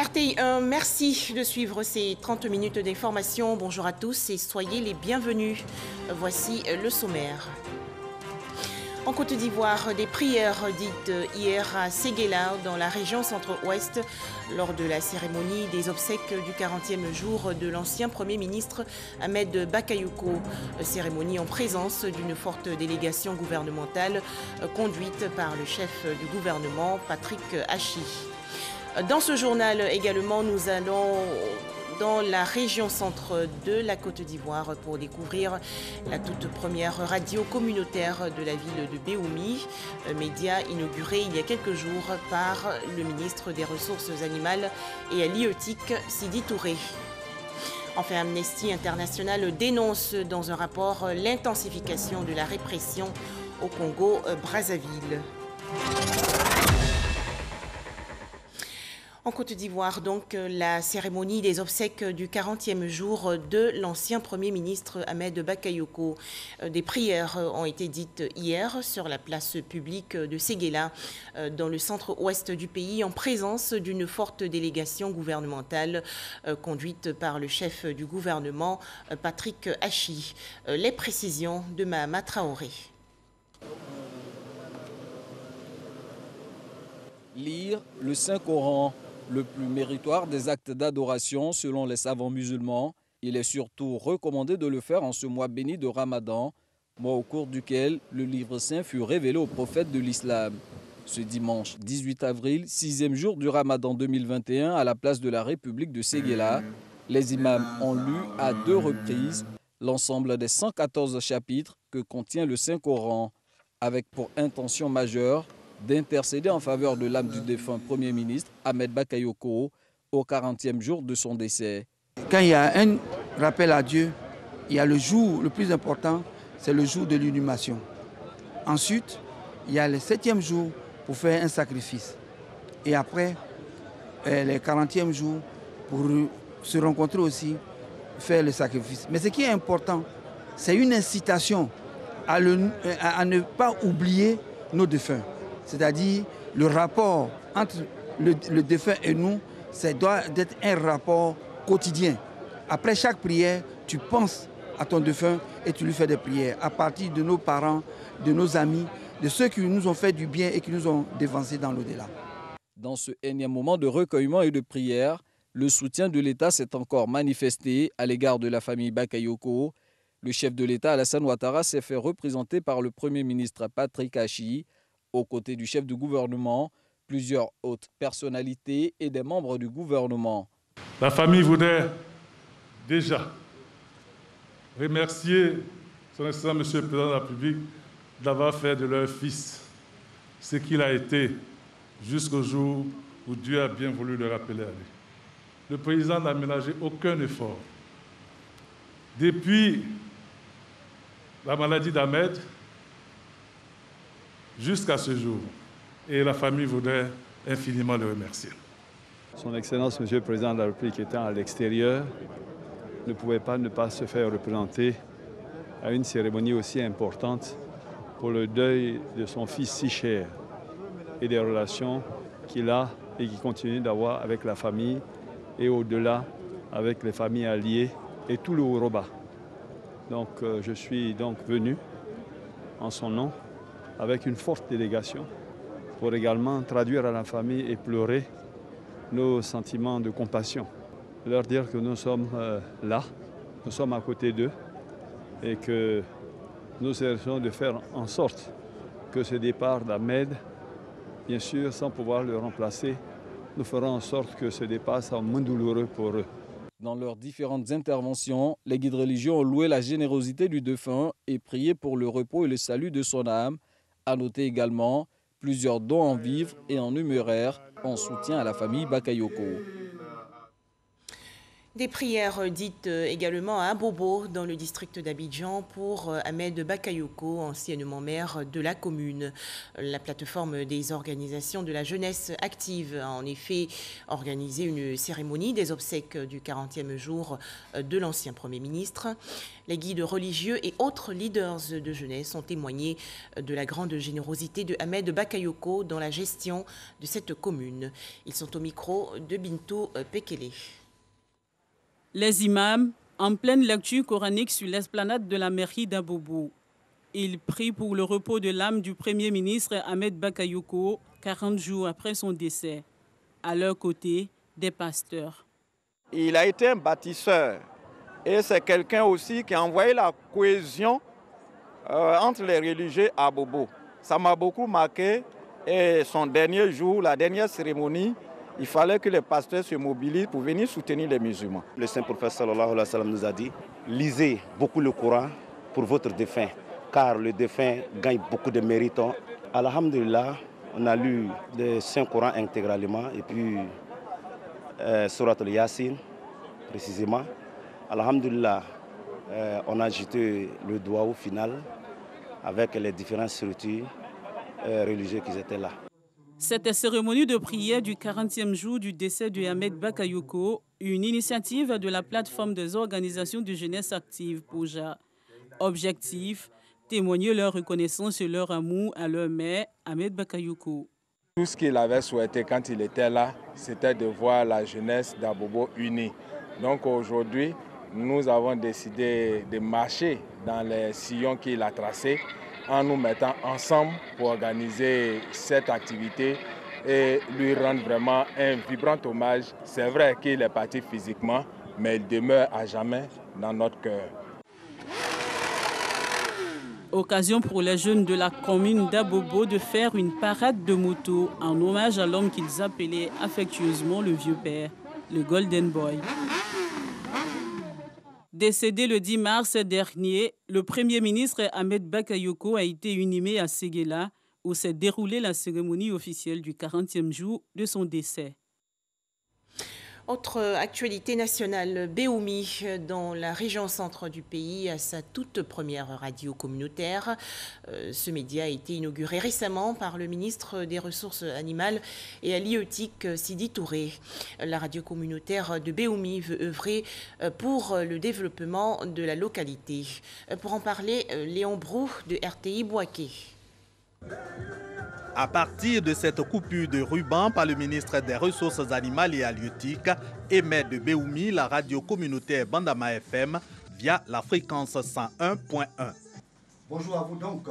RTI1, merci de suivre ces 30 minutes d'information. Bonjour à tous et soyez les bienvenus. Voici le sommaire. En Côte d'Ivoire, des prières dites hier à Séguéla, dans la région centre-ouest, lors de la cérémonie des obsèques du 40e jour de l'ancien Premier ministre Ahmed Bakayoko. Cérémonie en présence d'une forte délégation gouvernementale conduite par le chef du gouvernement, Patrick Achi. Dans ce journal également, nous allons dans la région centre de la Côte d'Ivoire pour découvrir la toute première radio communautaire de la ville de Béoumi, média inauguré il y a quelques jours par le ministre des Ressources animales et halieutique Sidi Touré. Enfin, Amnesty International dénonce dans un rapport l'intensification de la répression au Congo-Brazzaville. En Côte d'Ivoire, donc, la cérémonie des obsèques du 40e jour de l'ancien Premier ministre Ahmed Bakayoko. Des prières ont été dites hier sur la place publique de Séguéla, dans le centre-ouest du pays, en présence d'une forte délégation gouvernementale conduite par le chef du gouvernement, Patrick Achi. Les précisions de Mahama Traoré. Lire le Saint-Coran. Le plus méritoire des actes d'adoration selon les savants musulmans. Il est surtout recommandé de le faire en ce mois béni de Ramadan, mois au cours duquel le livre saint fut révélé au prophète de l'islam. Ce dimanche 18 avril, 6e jour du Ramadan 2021, à la place de la République de Séguéla, les imams ont lu à 2 reprises l'ensemble des 114 chapitres que contient le Saint-Coran, avec pour intention majeure d'intercéder en faveur de l'âme du défunt Premier ministre Ahmed Bakayoko au 40e jour de son décès. Quand il y a un rappel à Dieu, il y a le jour le plus important, c'est le jour de l'inhumation. Ensuite, il y a le 7e jour pour faire un sacrifice. Et après, le 40e jour pour se rencontrer aussi, faire le sacrifice. Mais ce qui est important, c'est une incitation à ne pas oublier nos défunts. C'est-à-dire le rapport entre le défunt et nous, ça doit être un rapport quotidien. Après chaque prière, tu penses à ton défunt et tu lui fais des prières à partir de nos parents, de nos amis, de ceux qui nous ont fait du bien et qui nous ont dévancés dans l'au-delà. Dans ce énième moment de recueillement et de prière, le soutien de l'État s'est encore manifesté à l'égard de la famille Bakayoko. Le chef de l'État, Alassane Ouattara, s'est fait représenter par le Premier ministre Patrick Achi. Aux côtés du chef du gouvernement, plusieurs hautes personnalités et des membres du gouvernement. La famille voudrait déjà remercier son Excellence Monsieur le Président de la République d'avoir fait de leur fils ce qu'il a été jusqu'au jour où Dieu a bien voulu le rappeler à lui. Le président n'a ménagé aucun effort. Depuis la maladie d'Ahmed, jusqu'à ce jour. Et la famille voudrait infiniment le remercier. Son Excellence, Monsieur le Président de la République, étant à l'extérieur, ne pouvait pas ne pas se faire représenter à une cérémonie aussi importante pour le deuil de son fils si cher et des relations qu'il a et qu'il continue d'avoir avec la famille et au-delà avec les familles alliées et tout le Woroba. Donc je suis donc venu en son nom avec une forte délégation pour également traduire à la famille et pleurer nos sentiments de compassion. Leur dire que nous sommes là, nous sommes à côté d'eux et que nous essayons de faire en sorte que ce départ d'Ahmed, bien sûr sans pouvoir le remplacer, nous ferons en sorte que ce départ soit moins douloureux pour eux. Dans leurs différentes interventions, les guides religieux ont loué la générosité du défunt et prié pour le repos et le salut de son âme. À noter également plusieurs dons en vivres et en numéraire en soutien à la famille Bakayoko. Des prières dites également à Abobo dans le district d'Abidjan pour Ahmed Bakayoko, anciennement maire de la commune. La plateforme des organisations de la jeunesse active a en effet organisé une cérémonie des obsèques du 40e jour de l'ancien Premier ministre. Les guides religieux et autres leaders de jeunesse ont témoigné de la grande générosité de Ahmed Bakayoko dans la gestion de cette commune. Ils sont au micro de Bintou Pekele. Les imams, en pleine lecture coranique sur l'esplanade de la mairie d'Abobo. Ils prient pour le repos de l'âme du Premier ministre Ahmed Bakayoko, 40 jours après son décès. À leur côté, des pasteurs. Il a été un bâtisseur et c'est quelqu'un aussi qui a envoyé la cohésion entre les religieux à Abobo. Ça m'a beaucoup marqué et son dernier jour, la dernière cérémonie, il fallait que les pasteurs se mobilisent pour venir soutenir les musulmans. Le Saint-Prophète sallallahu alayhi wa sallam nous a dit, lisez beaucoup le Coran pour votre défunt, car le défunt gagne beaucoup de mérites. Alhamdulillah, on a lu le Saint-Coran intégralement et puis Surat al-Yasin précisément. Alhamdulillah, on a jeté le doigt au final avec les différentes structures religieuses qui étaient là. Cette cérémonie de prière du 40e jour du décès de Ahmed Bakayoko, une initiative de la plateforme des organisations de jeunesse active POJA. Objectif, témoigner leur reconnaissance et leur amour à leur maire, Ahmed Bakayoko. Tout ce qu'il avait souhaité quand il était là, c'était de voir la jeunesse d'Abobo unie. Donc aujourd'hui, nous avons décidé de marcher dans les sillons qu'il a tracés, en nous mettant ensemble pour organiser cette activité et lui rendre vraiment un vibrant hommage. C'est vrai qu'il est parti physiquement, mais il demeure à jamais dans notre cœur. Occasion pour les jeunes de la commune d'Abobo de faire une parade de moto en hommage à l'homme qu'ils appelaient affectueusement le vieux père, le Golden Boy. Décédé le 10 mars dernier, le Premier ministre Ahmed Bakayoko a été inhumé à Séguéla, où s'est déroulée la cérémonie officielle du 40e jour de son décès. Autre actualité nationale, Béoumi, dans la région centre du pays, a sa toute première radio communautaire. Ce média a été inauguré récemment par le ministre des Ressources animales et halieutiques, Sidi Touré. La radio communautaire de Béoumi veut œuvrer pour le développement de la localité. Pour en parler, Léon Brou de RTI Bouaké. À partir de cette coupure de ruban par le ministre des Ressources animales et halieutiques, émet de Béoumi la radio communautaire Bandama FM via la fréquence 101.1. Bonjour à vous donc.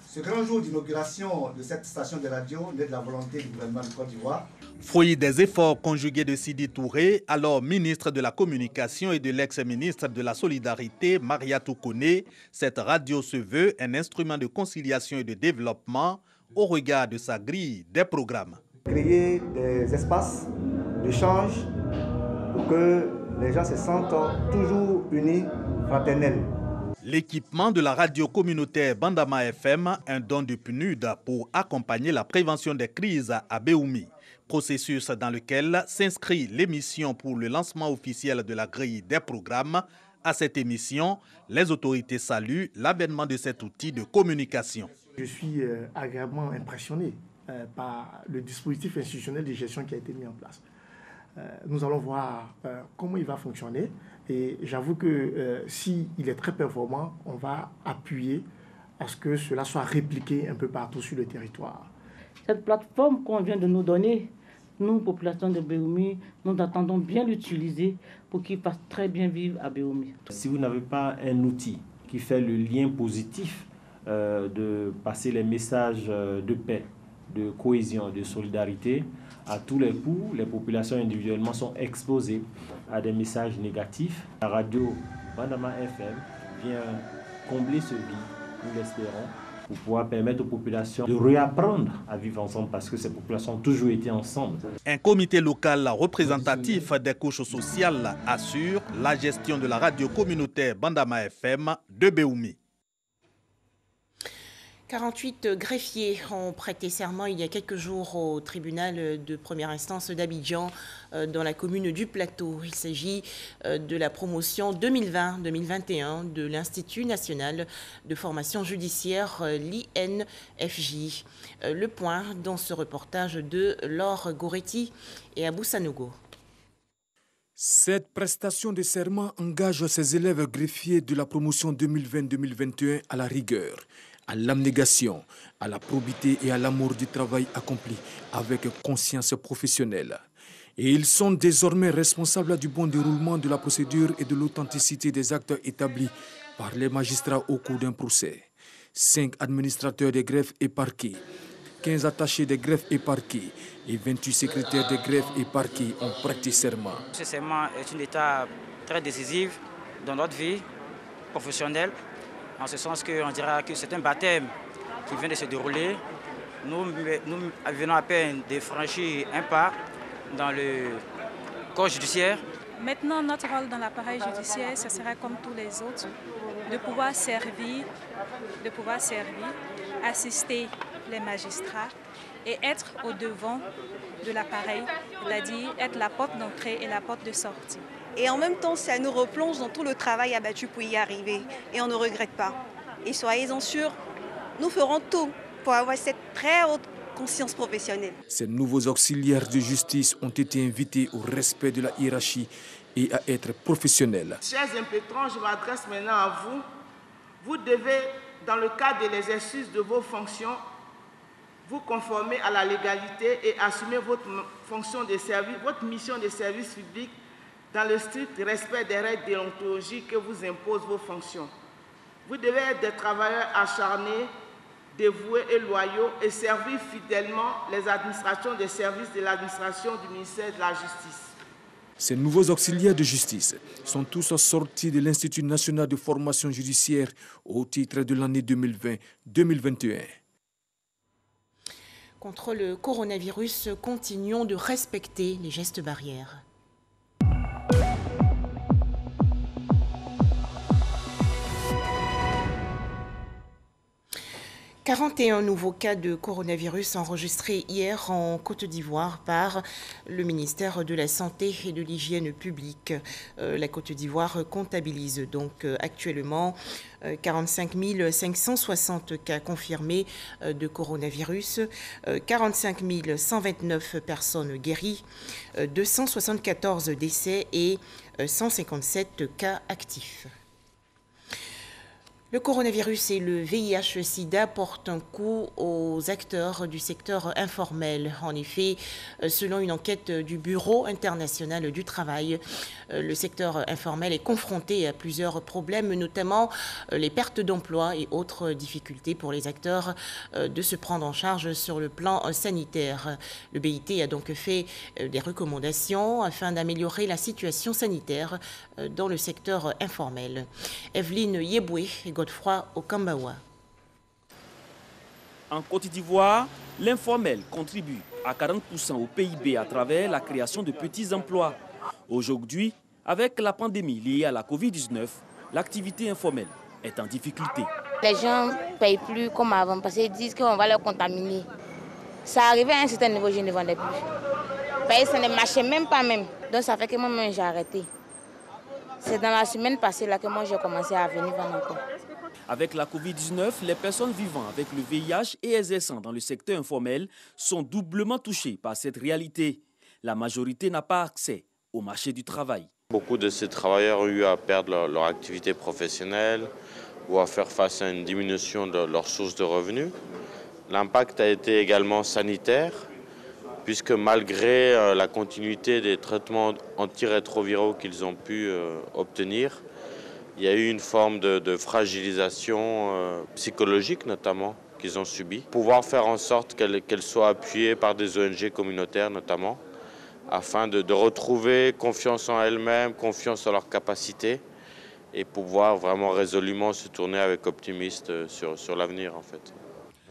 Ce grand jour d'inauguration de cette station de radio naît de la volonté du gouvernement de Côte d'Ivoire. Fruit des efforts conjugués de Sidi Touré, alors ministre de la Communication, et de l'ex-ministre de la Solidarité, Mariatou Kone, cette radio se veut un instrument de conciliation et de développement au regard de sa grille des programmes. Créer des espaces d'échange pour que les gens se sentent toujours unis, fraternels. L'équipement de la radio communautaire Bandama FM, un don du PNUD pour accompagner la prévention des crises à Béoumi. Processus dans lequel s'inscrit l'émission pour le lancement officiel de la grille des programmes. À cette émission, les autorités saluent l'avènement de cet outil de communication. Je suis agréablement impressionné par le dispositif institutionnel de gestion qui a été mis en place. Nous allons voir comment il va fonctionner et j'avoue que s'il est très performant, on va appuyer à ce que cela soit répliqué un peu partout sur le territoire. Cette plateforme qu'on vient de nous donner, nous, population de Béoumi, nous attendons bien l'utiliser pour qu'il fasse très bien vivre à Béoumi. Si vous n'avez pas un outil qui fait le lien positif de passer les messages de paix, de cohésion, de solidarité, à tous les coups, les populations individuellement sont exposées à des messages négatifs. La radio Bandama FM vient combler ce vide, nous l'espérons, pour pouvoir permettre aux populations de réapprendre à vivre ensemble parce que ces populations ont toujours été ensemble. Un comité local représentatif des couches sociales assure la gestion de la radio communautaire Bandama FM de Béoumi. 48 greffiers ont prêté serment il y a quelques jours au tribunal de première instance d'Abidjan dans la commune du Plateau. Il s'agit de la promotion 2020-2021 de l'Institut national de formation judiciaire, l'INFJ. Le point dans ce reportage de Laure Goretti et Abou Sanogo. Cette prestation de serment engage ses élèves greffiers de la promotion 2020-2021 à la rigueur, à l'abnégation, à la probité et à l'amour du travail accompli avec conscience professionnelle. Et ils sont désormais responsables du bon déroulement de la procédure et de l'authenticité des actes établis par les magistrats au cours d'un procès. 5 administrateurs des greffes et parquets, 15 attachés des greffes et parquets et 28 secrétaires des greffes et parquets ont prêté serment. Ce serment est une étape très décisive dans notre vie professionnelle, en ce sens qu'on dira que c'est un baptême qui vient de se dérouler. Nous venons à peine de franchir un pas dans le corps judiciaire. Maintenant, notre rôle dans l'appareil judiciaire, ce sera comme tous les autres, de pouvoir servir, assister les magistrats et être au devant de l'appareil, c'est-à-dire être la porte d'entrée et la porte de sortie. Et en même temps, ça nous replonge dans tout le travail abattu pour y arriver et on ne regrette pas. Et soyez-en sûrs, nous ferons tout pour avoir cette très haute conscience professionnelle. Ces nouveaux auxiliaires de justice ont été invités au respect de la hiérarchie et à être professionnels. Chers impétrants, je m'adresse maintenant à vous. Vous devez, dans le cadre de l'exercice de vos fonctions, vous conformer à la légalité et assumer votre fonction de service, votre mission de service public dans le strict respect des règles déontologiques que vous imposent vos fonctions. Vous devez être des travailleurs acharnés, dévoués et loyaux et servir fidèlement les administrations des services de l'administration du ministère de la Justice. Ces nouveaux auxiliaires de justice sont tous sortis de l'Institut national de formation judiciaire au titre de l'année 2020-2021. Contre le coronavirus, continuons de respecter les gestes barrières. 41 nouveaux cas de coronavirus enregistrés hier en Côte d'Ivoire par le ministère de la Santé et de l'Hygiène publique. La Côte d'Ivoire comptabilise donc actuellement 45 560 cas confirmés de coronavirus, 45 129 personnes guéries, 274 décès et 157 cas actifs. Le coronavirus et le VIH-Sida portent un coup aux acteurs du secteur informel. En effet, selon une enquête du Bureau international du travail, le secteur informel est confronté à plusieurs problèmes, notamment les pertes d'emploi et autres difficultés pour les acteurs de se prendre en charge sur le plan sanitaire. Le BIT a donc fait des recommandations afin d'améliorer la situation sanitaire dans le secteur informel. Evelyne Yeboué et Godefroy Okambawa. En Côte d'Ivoire, l'informel contribue à 40% au PIB à travers la création de petits emplois. Aujourd'hui, avec la pandémie liée à la Covid-19, l'activité informelle est en difficulté. Les gens ne payent plus comme avant parce qu'ils disent qu'on va les contaminer. Ça arrivait à un certain niveau, je ne vendais plus. Parce que ça ne marchait même pas même. Donc ça fait que moi-même j'ai arrêté. C'est dans la semaine passée là que moi j'ai commencé à venir vendre encore. Avec la Covid-19, les personnes vivant avec le VIH et exerçant dans le secteur informel sont doublement touchées par cette réalité. La majorité n'a pas accès au marché du travail. Beaucoup de ces travailleurs ont eu à perdre leur activité professionnelle ou à faire face à une diminution de leurs sources de revenus. L'impact a été également sanitaire, puisque malgré la continuité des traitements antirétroviraux qu'ils ont pu obtenir, il y a eu une forme de fragilisation psychologique notamment qu'ils ont subi. Pouvoir faire en sorte qu'elles soient appuyées par des ONG communautaires notamment, afin de retrouver confiance en elles-mêmes, confiance en leurs capacités et pouvoir vraiment résolument se tourner avec optimisme sur l'avenir en fait.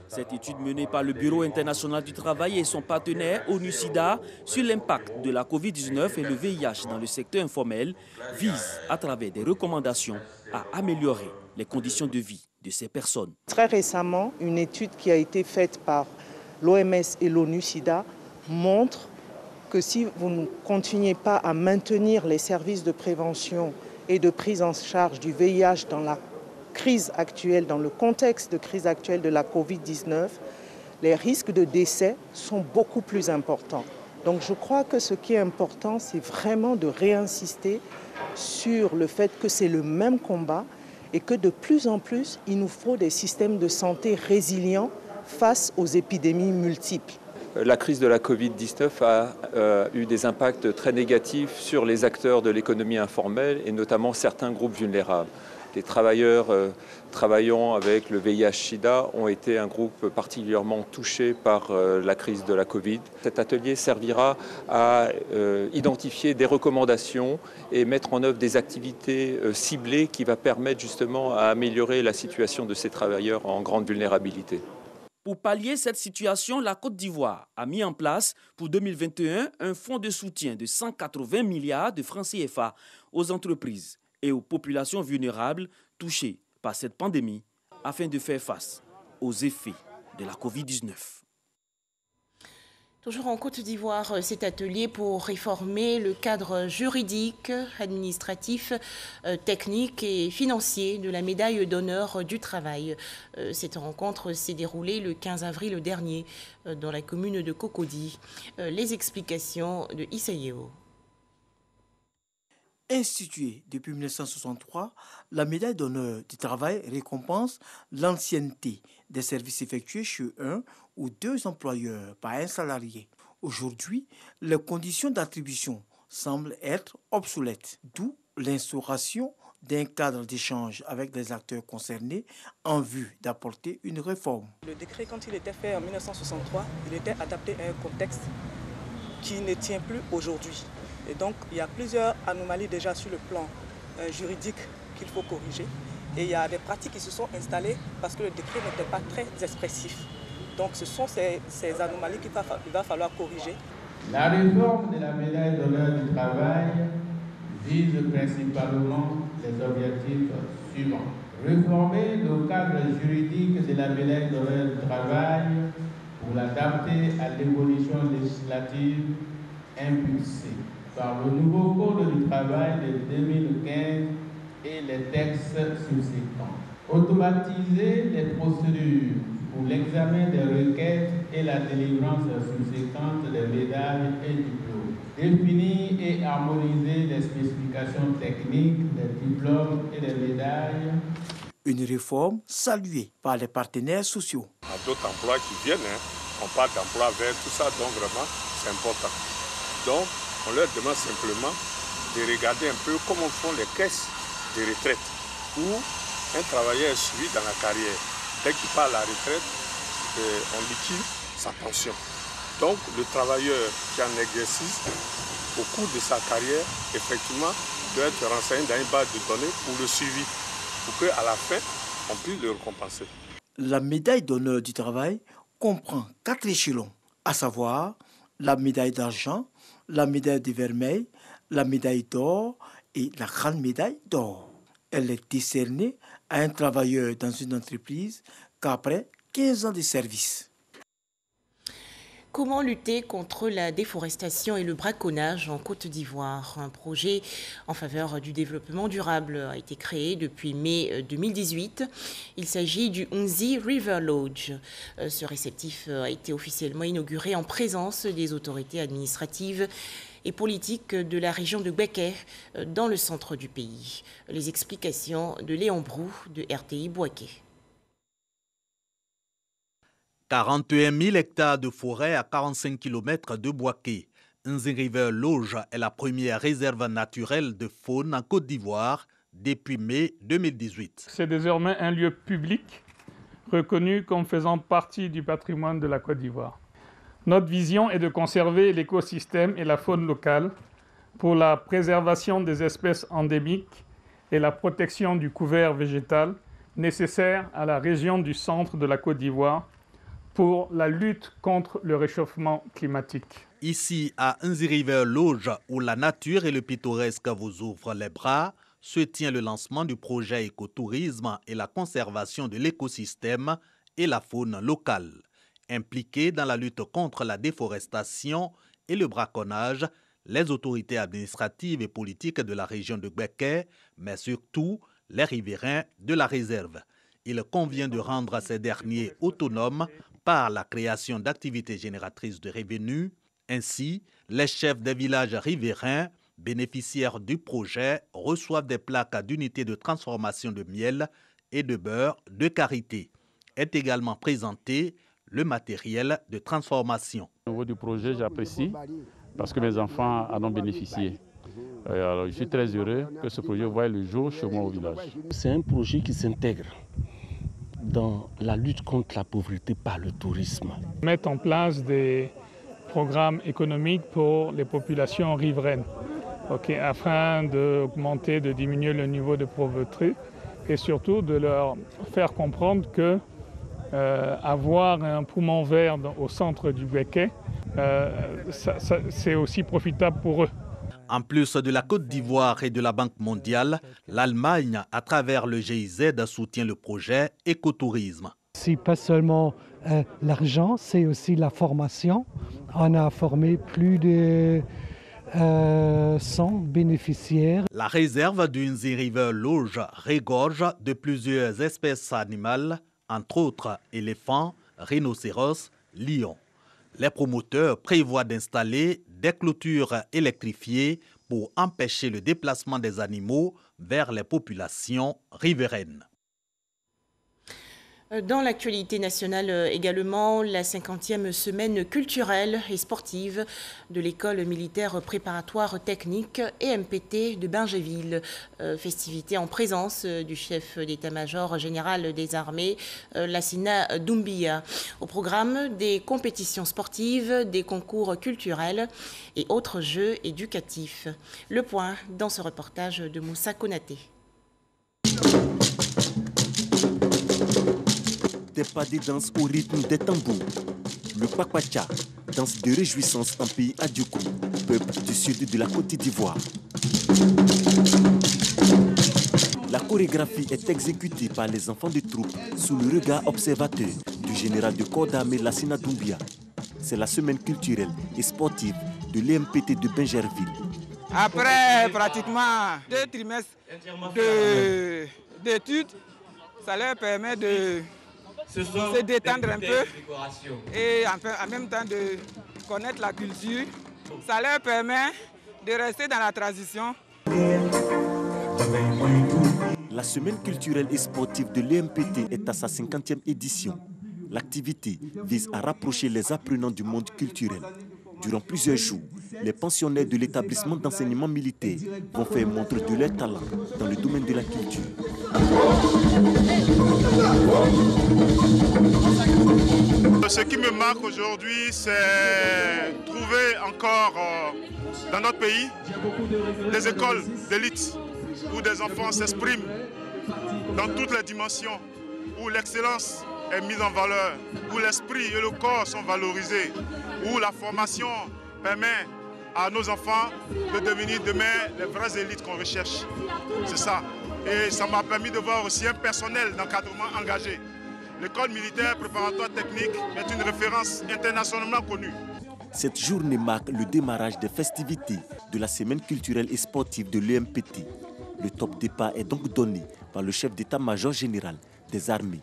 Cette étude menée par le Bureau international du travail et son partenaire ONU-SIDA sur l'impact de la Covid-19 et le VIH dans le secteur informel vise, à travers des recommandations, à améliorer les conditions de vie de ces personnes. Très récemment, une étude qui a été faite par l'OMS et l'ONU-SIDA montre que si vous ne continuez pas à maintenir les services de prévention et de prise en charge du VIH dans la crise actuelle, dans le contexte de crise actuelle de la Covid-19, les risques de décès sont beaucoup plus importants. Donc je crois que ce qui est important, c'est vraiment de réinsister sur le fait que c'est le même combat et que de plus en plus, il nous faut des systèmes de santé résilients face aux épidémies multiples. La crise de la Covid-19 a eu des impacts très négatifs sur les acteurs de l'économie informelle et notamment certains groupes vulnérables. Les travailleurs travaillant avec le VIH-Sida ont été un groupe particulièrement touché par la crise de la Covid. Cet atelier servira à identifier des recommandations et mettre en œuvre des activités ciblées qui va permettre justement à améliorer la situation de ces travailleurs en grande vulnérabilité. Pour pallier cette situation, la Côte d'Ivoire a mis en place pour 2021 un fonds de soutien de 180 milliards de francs CFA aux entreprises et aux populations vulnérables touchées par cette pandémie afin de faire face aux effets de la Covid-19. Toujours en Côte d'Ivoire, cet atelier pour réformer le cadre juridique, administratif, technique et financier de la médaille d'honneur du travail. Cette rencontre s'est déroulée le 15 avril dernier dans la commune de Cocody. Les explications de Issaïeo. Instituée depuis 1963, la médaille d'honneur du travail récompense l'ancienneté des services effectués chez un ou deux employeurs par un salarié. Aujourd'hui, les conditions d'attribution semblent être obsolètes, d'où l'instauration d'un cadre d'échange avec les acteurs concernés en vue d'apporter une réforme. Le décret, quand il était fait en 1963, il était adapté à un contexte qui ne tient plus aujourd'hui. Et donc, il y a plusieurs anomalies déjà sur le plan juridique qu'il faut corriger. Et il y a des pratiques qui se sont installées parce que le décret n'était pas très expressif. Donc, ce sont ces anomalies qu'il va falloir corriger. La réforme de la médaille d'honneur du travail vise principalement les objectifs suivants. Réformer le cadre juridique de la médaille d'honneur du travail pour l'adapter à l'évolution législative impulsée par le nouveau Code du travail de 2015 et les textes subséquents. Automatiser les procédures pour l'examen des requêtes et la délivrance subséquente des médailles et diplômes. Définir et harmoniser les spécifications techniques des diplômes et des médailles. Une réforme saluée par les partenaires sociaux. Il y a d'autres emplois qui viennent, on parle d'emploi vert, tout ça, donc vraiment c'est important. Donc on leur demande simplement de regarder un peu comment font les caisses de retraite, où un travailleur est suivi dans la carrière. Dès qu'il part à la retraite, on liquide sa pension. Donc le travailleur qui est en exercice, au cours de sa carrière, effectivement, doit être renseigné dans une base de données pour le suivi, pour qu'à la fin, on puisse le récompenser. La médaille d'honneur du travail comprend 4 échelons, à savoir la médaille d'argent, la médaille de vermeil, la médaille d'or et la grande médaille d'or. Elle est décernée à un travailleur dans une entreprise qu'après 15 ans de service. Comment lutter contre la déforestation et le braconnage en Côte d'Ivoire? Un projet en faveur du développement durable a été créé depuis mai 2018. Il s'agit du Unzi River Lodge. Ce réceptif a été officiellement inauguré en présence des autorités administratives et politiques de la région de Bouaké, dans le centre du pays. Les explications de Léon Brou de RTI Bouaké. 41 000 hectares de forêt à 45 km de Bouaké. Unzi River Lodge est la première réserve naturelle de faune en Côte d'Ivoire depuis mai 2018. C'est désormais un lieu public reconnu comme faisant partie du patrimoine de la Côte d'Ivoire. Notre vision est de conserver l'écosystème et la faune locale pour la préservation des espèces endémiques et la protection du couvert végétal nécessaire à la région du centre de la Côte d'Ivoire pour la lutte contre le réchauffement climatique. Ici, à Unzi River Lodge, où la nature et le pittoresque vous ouvrent les bras, se tient le lancement du projet écotourisme et la conservation de l'écosystème et la faune locale. Impliquées dans la lutte contre la déforestation et le braconnage, les autorités administratives et politiques de la région de Gbeke, mais surtout les riverains de la réserve. Il convient de rendre ces derniers autonomes par la création d'activités génératrices de revenus. Ainsi, les chefs des villages riverains, bénéficiaires du projet, reçoivent des plaques d'unités de transformation de miel et de beurre de karité. Est également présenté le matériel de transformation. Au niveau du projet, j'apprécie parce que mes enfants en ont bénéficié. Alors, je suis très heureux que ce projet voie le jour chez moi au village. C'est un projet qui s'intègre dans la lutte contre la pauvreté par le tourisme. Mettre en place des programmes économiques pour les populations riveraines, afin d'augmenter, de diminuer le niveau de pauvreté et surtout de leur faire comprendre que avoir un poumon vert au centre du Gbeke, c'est aussi profitable pour eux. En plus de la Côte d'Ivoire et de la Banque mondiale, l'Allemagne, à travers le GIZ, soutient le projet écotourisme. C'est pas seulement l'argent, c'est aussi la formation. On a formé plus de 100 bénéficiaires. La réserve d'Unzi River Lodge regorge de plusieurs espèces animales, entre autres éléphants, rhinocéros, lions. Les promoteurs prévoient d'installer des clôtures électrifiées pour empêcher le déplacement des animaux vers les populations riveraines. Dans l'actualité nationale également, la 50e semaine culturelle et sportive de l'école militaire préparatoire technique EMPT de Bingéville. Festivité en présence du chef d'état-major général des armées, Lassina Doumbia. Au programme, des compétitions sportives, des concours culturels et autres jeux éducatifs. Le point dans ce reportage de Moussa Konaté. Des pas de danse au rythme des tambours. Le Kwakwacha, danse de réjouissance en pays Adjoukou, peuple du sud de la Côte d'Ivoire. La chorégraphie est exécutée par les enfants de troupe sous le regard observateur du général de corps d'armée Lassina Doumbia. C'est la semaine culturelle et sportive de l'EMPT de Bingerville. Après pratiquement 2 trimestres d'études, ça leur permet de se détendre un peu et en même temps de connaître la culture. Ça leur permet de rester dans la transition. La semaine culturelle et sportive de l'EMPT est à sa 50e édition. L'activité vise à rapprocher les apprenants du monde culturel. Durant plusieurs jours, les pensionnaires de l'établissement d'enseignement militaire vont faire montre de leur talent dans le domaine de la culture. Ce qui me marque aujourd'hui, c'est trouver encore dans notre pays des écoles d'élite où des enfants s'expriment dans toutes les dimensions, où l'excellence est mise en valeur, où l'esprit et le corps sont valorisés, où la formation permet à nos enfants de devenir demain les vraies élites qu'on recherche. C'est ça. Et ça m'a permis de voir aussi un personnel d'encadrement engagé. L'école militaire préparatoire technique est une référence internationalement connue. Cette journée marque le démarrage des festivités de la semaine culturelle et sportive de l'EMPT. Le top départ est donc donné par le chef d'état-major général des armées.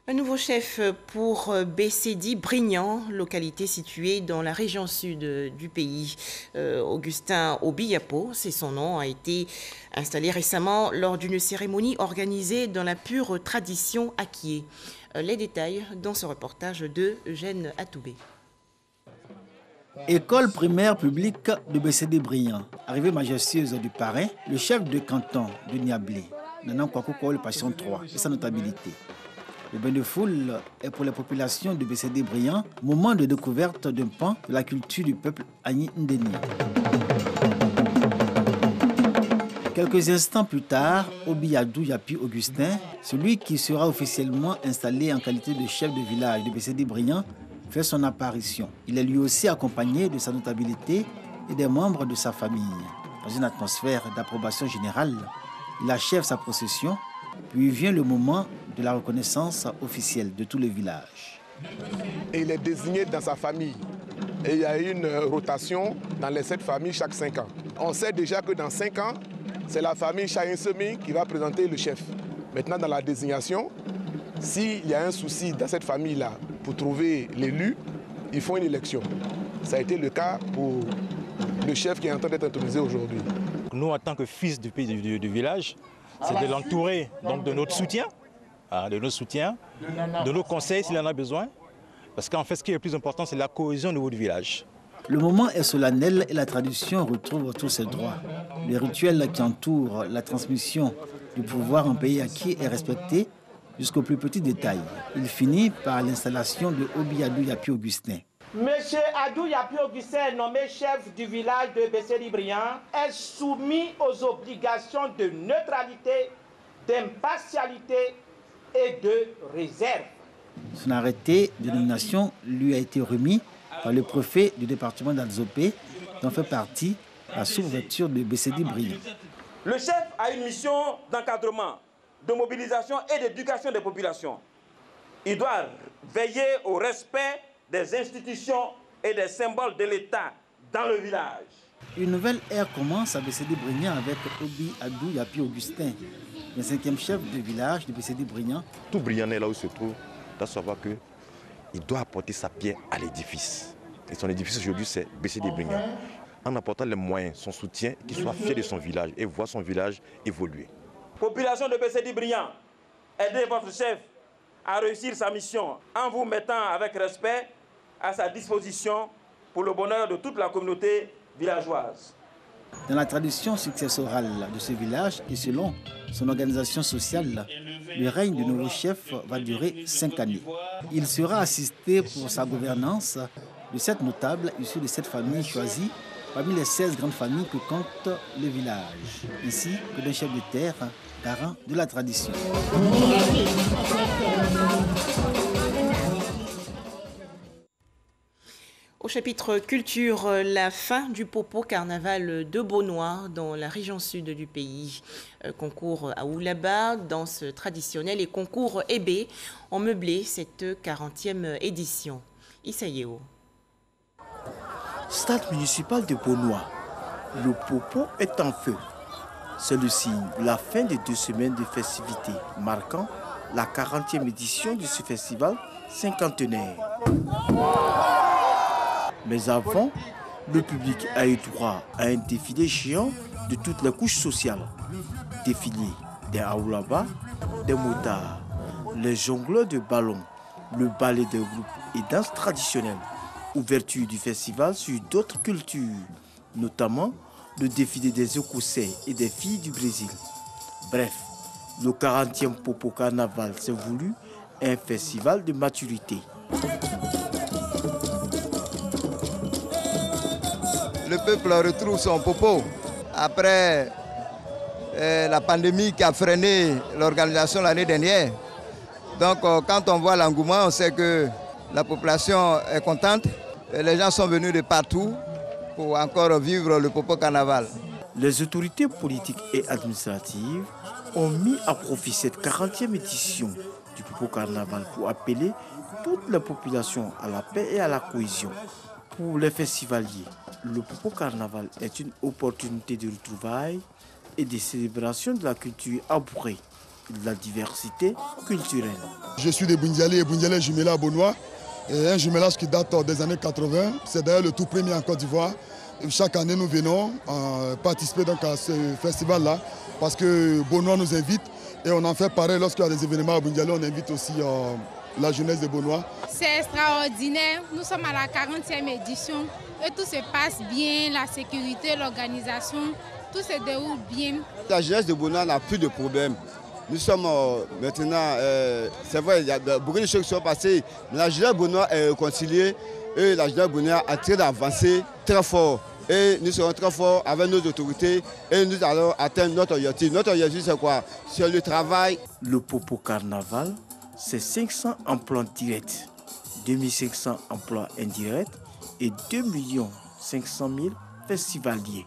Un nouveau chef pour Bessedi Brignan, localité située dans la région sud du pays. Augustin Obiyapo, c'est son nom, a été installé récemment lors d'une cérémonie organisée dans la pure tradition Akié. Les détails dans ce reportage de Eugène Atoubé. École primaire publique de Bessedi Brignan. Arrivée majestueuse du parrain, le chef de canton de Niablé, Nanan Kwakou le Passion 3, et sa notabilité. Le bain de foule est pour les populations de Bessedi Brignan, moment de découverte d'un pan de la culture du peuple Agni Ndeni. Quelques instants plus tard, Obiyadou Yapi Augustin, celui qui sera officiellement installé en qualité de chef de village de Bessedi Brignan, fait son apparition. Il est lui aussi accompagné de sa notabilité et des membres de sa famille. Dans une atmosphère d'approbation générale, il achève sa procession, puis vient le moment de la reconnaissance officielle de tous les villages. Et il est désigné dans sa famille. Et il y a une rotation dans les 7 familles chaque 5 ans. On sait déjà que dans 5 ans, c'est la famille Chahinsemi qui va présenter le chef. Maintenant, dans la désignation, s'il y a un souci dans cette famille-là pour trouver l'élu, ils font une élection. Ça a été le cas pour le chef qui est en train d'être intronisé aujourd'hui. Nous, en tant que fils du village, c'est de l'entourer de notre soutien, de nos conseils s'il en a besoin. Parce qu'en fait, ce qui est le plus important, c'est la cohésion au niveau du village. Le moment est solennel et la tradition retrouve tous ses droits. Le rituel qui entoure la transmission du pouvoir en pays acquis est respecté jusqu'au plus petit détail. Il finit par l'installation de Obi Adou Yapi Augustin. Monsieur Adou Yapi Augustin, nommé chef du village de Bessedi-Briand, est soumis aux obligations de neutralité, d'impartialité et de réserve. Son arrêté de nomination lui a été remis par le préfet du département d'Alzopé, dont fait partie la sous-préfecture de Bessedi-Briand. Le chef a une mission d'encadrement, de mobilisation et d'éducation des populations. Il doit veiller au respect des institutions et des symboles de l'État dans le village. Une nouvelle ère commence à Bessedi-Briand avec Obi Adou Yapi Augustin, le 5e chef de village de Bessedi-Briand. Tout Briand est là où il se trouve, doit savoir qu'il doit apporter sa pierre à l'édifice. Et son édifice aujourd'hui, c'est Bessedi-Briand. En apportant les moyens, son soutien, qu'il soit fier de son village et voir son village évoluer. Population de Bessedi-Briand, aidez votre chef à réussir sa mission en vous mettant avec respect à sa disposition pour le bonheur de toute la communauté villageoise. Dans la tradition successorale de ce village et selon son organisation sociale, le règne du nouveau chef va durer 5 années. Il sera assisté pour sa gouvernance de 7 notables issus de 7 familles choisies parmi les 16 grandes familles que compte le village, ainsi que d'un chef de terre, garant de la tradition. Au chapitre culture, la fin du Popo carnaval de Beaunois dans la région sud du pays. Concours à Oulaba, danse traditionnelle et concours Ébé ont meublé cette 40e édition. Issaïeo. Stade municipal de Beaunois. Le Popo est en feu. C'est le signe de la fin de 2 semaines de festivités marquant la 40e édition de ce festival cinquantenaire. Mais avant, le public a eu droit à un défilé géant de toutes les couches sociales. Défilé des Aoulaba, des motards, les jongleurs de ballons, le ballet de groupes et danses traditionnelles. Ouverture du festival sur d'autres cultures, notamment le défilé des Écossais et des filles du Brésil. Bref, le 40e Popo Carnaval s'est voulu un festival de maturité. Le peuple retrouve son Popo après la pandémie qui a freiné l'organisation l'année dernière. Donc quand on voit l'engouement, on sait que la population est contente. Et les gens sont venus de partout pour encore vivre le Popo Carnaval. Les autorités politiques et administratives ont mis à profit cette 40e édition du Popo Carnaval pour appeler toute la population à la paix et à la cohésion. Pour les festivaliers, le Popo Carnaval est une opportunité de retrouvailles et de célébration de la culture abourée et de la diversité culturelle. Je suis de Bundiali et Bundiali est jumelé à Beaunois. Et un jumelage qui date des années 80. C'est d'ailleurs le tout premier en Côte d'Ivoire. Chaque année, nous venons participer donc à ce festival-là parce que Beaunois nous invite et on en fait pareil lorsqu'il y a des événements à Bundiali, on invite aussi la jeunesse de Beaunois. C'est extraordinaire. Nous sommes à la 40e édition et tout se passe bien, la sécurité, l'organisation, tout se déroule bien. La jeunesse de Beaunois n'a plus de problème. Nous sommes maintenant, c'est vrai, il y a beaucoup de choses qui sont passées, mais la jeunesse Beaunois est réconciliée et la jeunesse Beaunois a très avancé très fort. Et nous serons très forts avec nos autorités et nous allons atteindre notre objectif. Notre objectif, c'est quoi? C'est le travail. Le Popo Carnaval, c'est 500 emplois directs, 2500 emplois indirects et 2 500 000 festivaliers.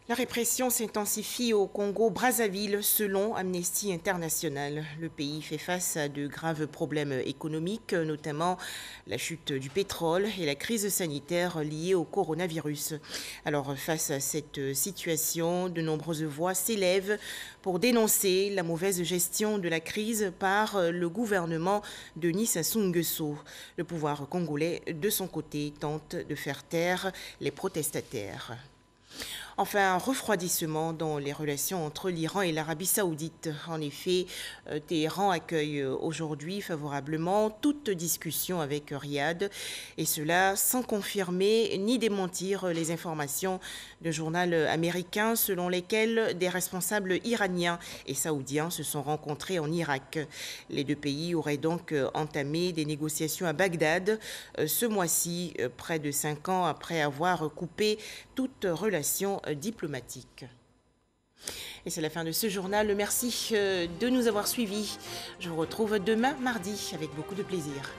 La répression s'intensifie au Congo-Brazzaville selon Amnesty International. Le pays fait face à de graves problèmes économiques, notamment la chute du pétrole et la crise sanitaire liée au coronavirus. Alors face à cette situation, de nombreuses voix s'élèvent pour dénoncer la mauvaise gestion de la crise par le gouvernement de Denis Sassou Nguesso. Le pouvoir congolais, de son côté, tente de faire taire les protestataires. Enfin, un refroidissement dans les relations entre l'Iran et l'Arabie saoudite. En effet, Téhéran accueille aujourd'hui favorablement toute discussion avec Riyad, et cela sans confirmer ni démentir les informations d'un journal américain selon lesquelles des responsables iraniens et saoudiens se sont rencontrés en Irak. Les deux pays auraient donc entamé des négociations à Bagdad ce mois-ci, près de 5 ans après avoir coupé toute relation diplomatique. Et c'est la fin de ce journal. Merci de nous avoir suivis. Je vous retrouve demain mardi avec beaucoup de plaisir.